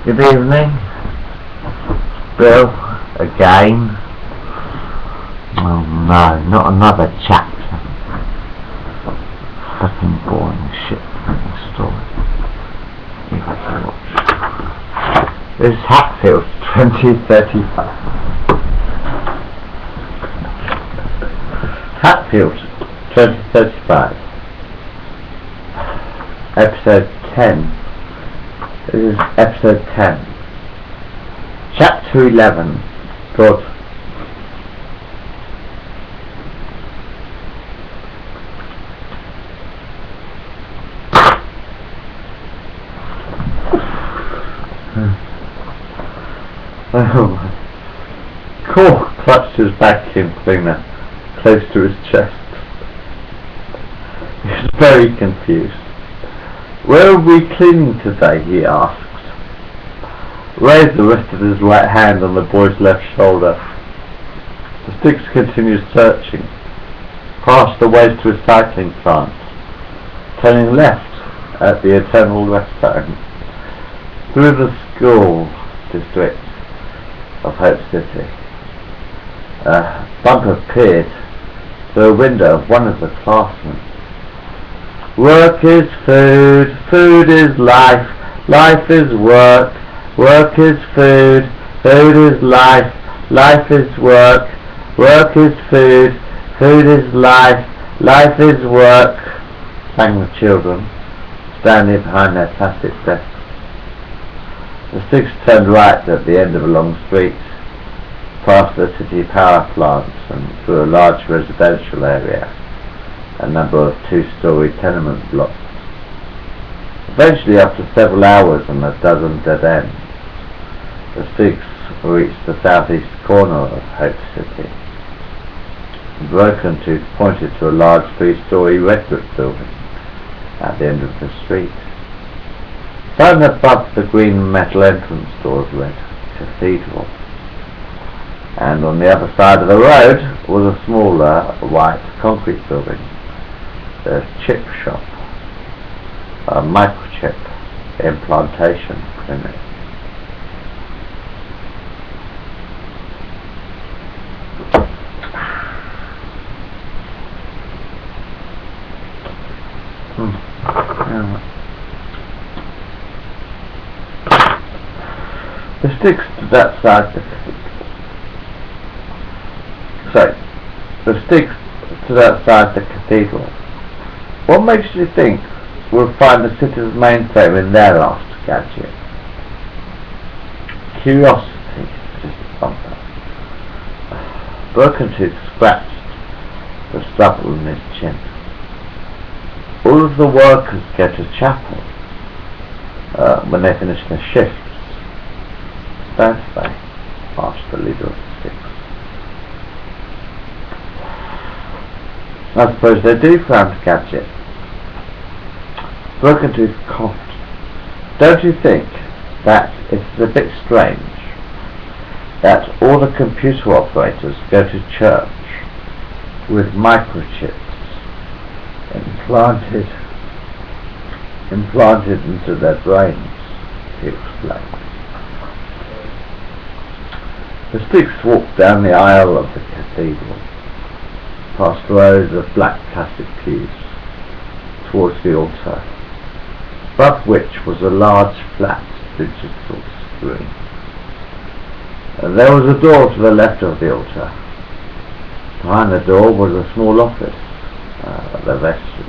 Good evening, Bill, again. Oh no, not another chapter. Fucking boring shit story. This is Hatfield 2035. Hatfield 2035. Episode 10. This is episode 10. Chapter 11. Good. Cole clutched his vacuum cleaner close to his chest. He was very confused. "Where are we cleaning today?" he asked. Razor rested his right hand on the boy's left shoulder. The sticks continued searching, past the waste recycling plant, turning left at the Eternal West Zone, through the school district of Hope City. A bumper peered through a window of one of the classrooms. "Work is food, food is life, life is work, work is food, food is life, life is work, work is food, food is life, life is work," sang the children, standing behind their plastic desks. The six turned right at the end of a long street, past the city power plants and through a large residential area, a number of two-story tenement blocks. Eventually, after several hours and a dozen dead ends, the six reached the southeast corner of Hope City. Broken Tooth pointed to a large three-story red brick building at the end of the street. Down above the green metal entrance doors read Cathedral, and on the other side of the road was a smaller white concrete building. The chip shop, a microchip implantation clinic. The sticks stood outside the cathedral. The sticks stood outside the cathedral. "What makes you think we'll find the city's mainframe in there?" asked Gadget. "Curiosity," suggested Bumper. Broken Tooth scratched the stubble in his chin. "All of the workers go to chapel when they finish their shifts, don't they?" asked the leader of the six. "I suppose they do," frowned Gadget. Broken Tooth coughed. "Don't you think that it's a bit strange that all the computer operators go to church with microchips implanted into their brains?" he explained. The six walked down the aisle of the cathedral, past rows of black plastic pews, towards the altar, above which was a large flat digital screen. There was a door to the left of the altar. Behind the door was a small office, the vestry.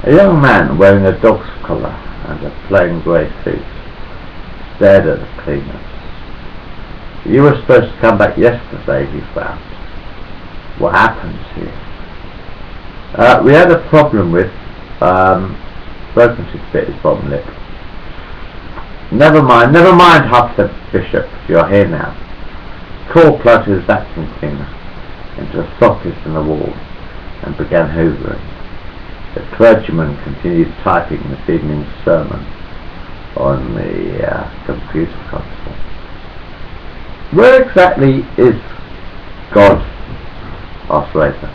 A young man wearing a dog's collar and a plain grey suit stared at the cleaners. "You were supposed to come back yesterday," he frowned. "What happened to you?" "We had a problem with..." Broken Tooth bit his bottom lip. Never mind, huffed the bishop. "You're here now." Cole plugged his vacuum cleaner into a socket in the wall and began hoovering. The clergyman continued typing this evening's sermon on the computer console. "Where exactly is God?" asked Razor.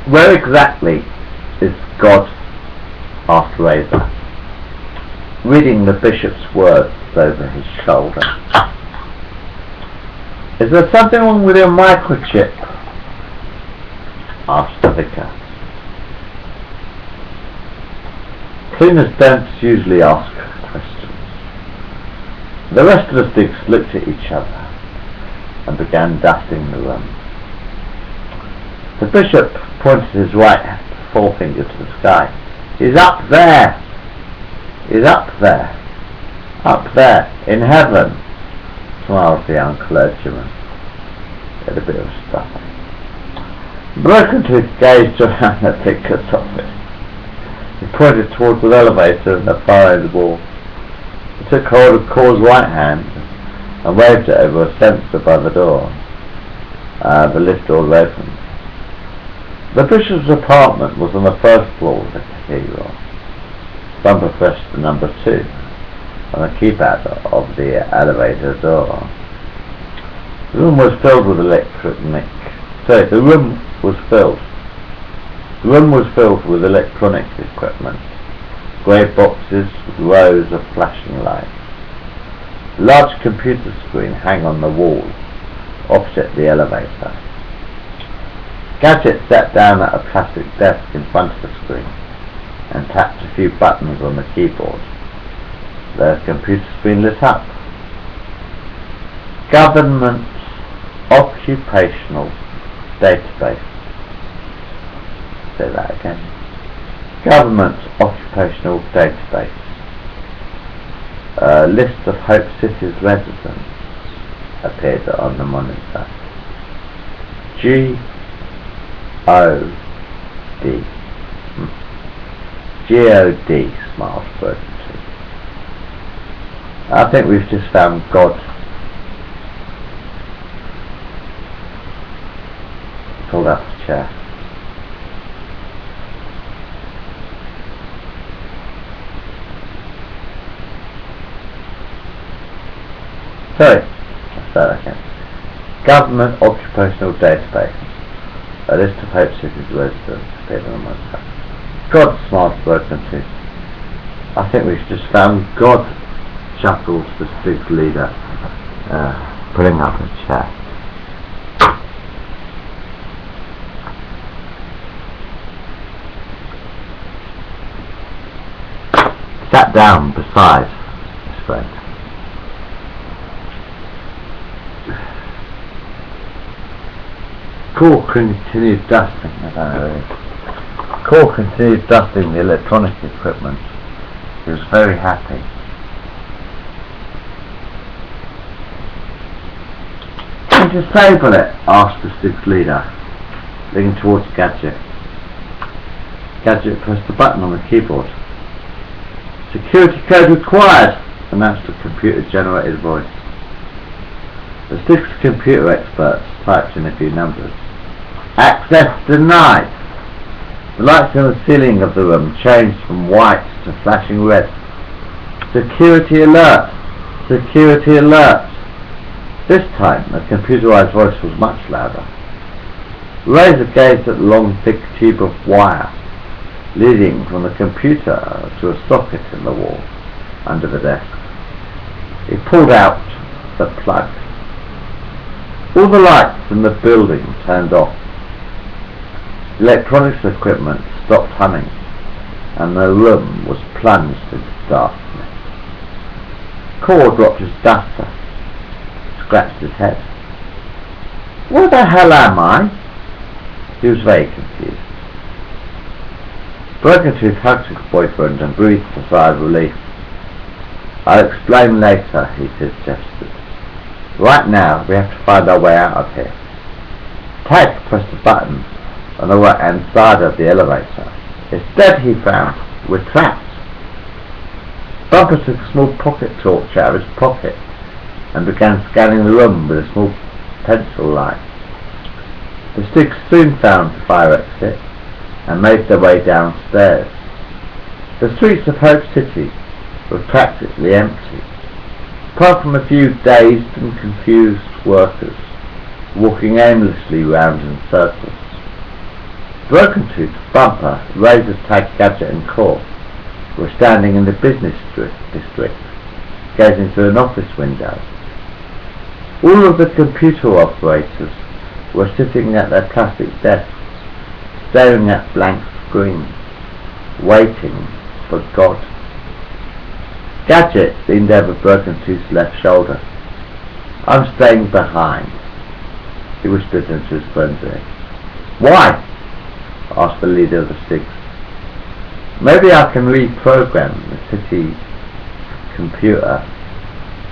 Where exactly is God? Asked Razor, reading the bishop's words over his shoulder. Is there something wrong with your microchip? Asked the vicar. Cleaners don't usually ask questions. The rest of the Stigs looked at each other and began dusting the room. The bishop pointed his right forefinger to the sky. He's up there! He's up there! Up there, in heaven! Smiled the young clergyman. He had a bit of stuffing. Broken-Tooth gazed around the vicar's office. He pointed towards the elevator in the far end of the wall. He took hold of Core's right hand and waved it over a sensor by the door. The lift door opened. The bishop's apartment was on the first floor of the cathedral. Bumper pressed the number 2 on the keypad of the elevator door. The room was filled with electronic equipment. Grey boxes with rows of flashing lights. A large computer screen hung on the wall opposite the elevator. Gadget sat down at a plastic desk in front of the screen and tapped a few buttons on the keyboard. The computer screen lit up. Government Occupational Database. Say that again. Government Occupational Database. A list of Hope City's residents appeared on the monitor. G-O-D. G-O-D, smiled Broken-Tooth. I think we've just found God. Pulled up a chair. Sorry, I'll start again. Government Occupational Database. A list of Hope City's residents appeared on the monitor. God, smiled Broken-Tooth. I think we've just found God, chuckled the Stig's leader, pulling up a chair. Sat down beside his friend. Core continued dusting. Core continued dusting the electronic equipment. He was very happy. Can you disable it? Asked the Stig's leader, leaning towards Gadget. Gadget pressed the button on the keyboard. Security code required, announced a computer-generated voice. The Stig's computer experts typed in a few numbers. Access denied. The lights in the ceiling of the room changed from white to flashing red. Security alert! Security alert! This time the computerized voice was much louder. Razor gazed at the long thick tube of wire leading from the computer to a socket in the wall under the desk. He pulled out the plug. All the lights in the building turned off. Electronics equipment stopped humming, and the room was plunged into darkness. Core dropped his duster, scratched his head. Where the hell am I? He was very confused. Broken-Tooth hugged his boyfriend and breathed a sigh of relief. I'll explain later, he suggested. Right now, we have to find our way out of here. Tag pressed a button on the right-hand side of the elevator. Instead, he found, we're trapped. Bumper took a small pocket torch out of his pocket and began scanning the room with a small pencil light. The Stigs soon found the fire exit and made their way downstairs. The streets of Hope City were practically empty, apart from a few dazed and confused workers walking aimlessly round in circles. Broken Tooth, Bumper, Razor's Tag, Gadget and Core were standing in the business district, gazing through an office window. All of the computer operators were sitting at their plastic desks, staring at blank screens, waiting for God. Gadget leaned over Broken Tooth's left shoulder. "I'm staying behind," he whispered into his friend's ear. "Why?" asked the leader of the Six. "Maybe I can reprogram the city computer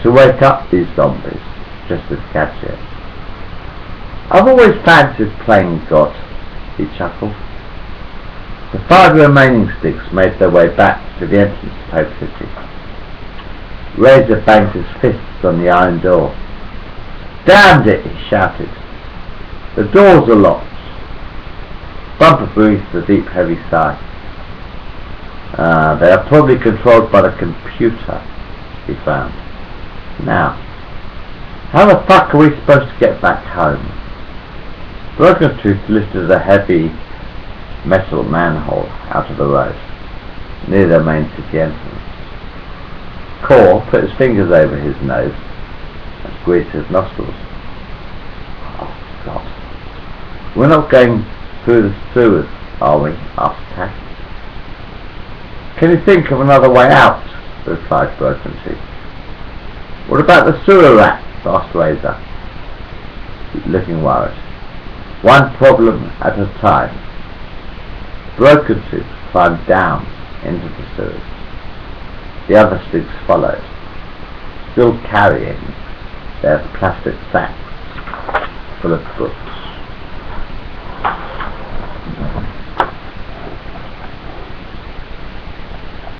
to wake up these zombies," suggested Gadget. "I've always fancied playing God," he chuckled. The 5 remaining Sticks made their way back to the entrance to Hope City. Razor banged his fists on the iron door. "Damn it!" he shouted. "The doors are locked." Bumper breathed a deep, heavy sigh. They are probably controlled by the computer," he frowned. "Now, how the fuck are we supposed to get back home?" Broken Tooth lifted a heavy metal manhole out of the road, near the main city entrance. Core put his fingers over his nose and squeezed his nostrils. "Oh, God. We're not going through the sewers, are we?" asked Tack. "Can you think of another way out?" replied Broken Tooth. "What about the sewer rats?" asked Razor, looking worried. "One problem at a time." Broken Tooth climbed down into the sewers. The other Sticks followed, still carrying their plastic sacks full of books.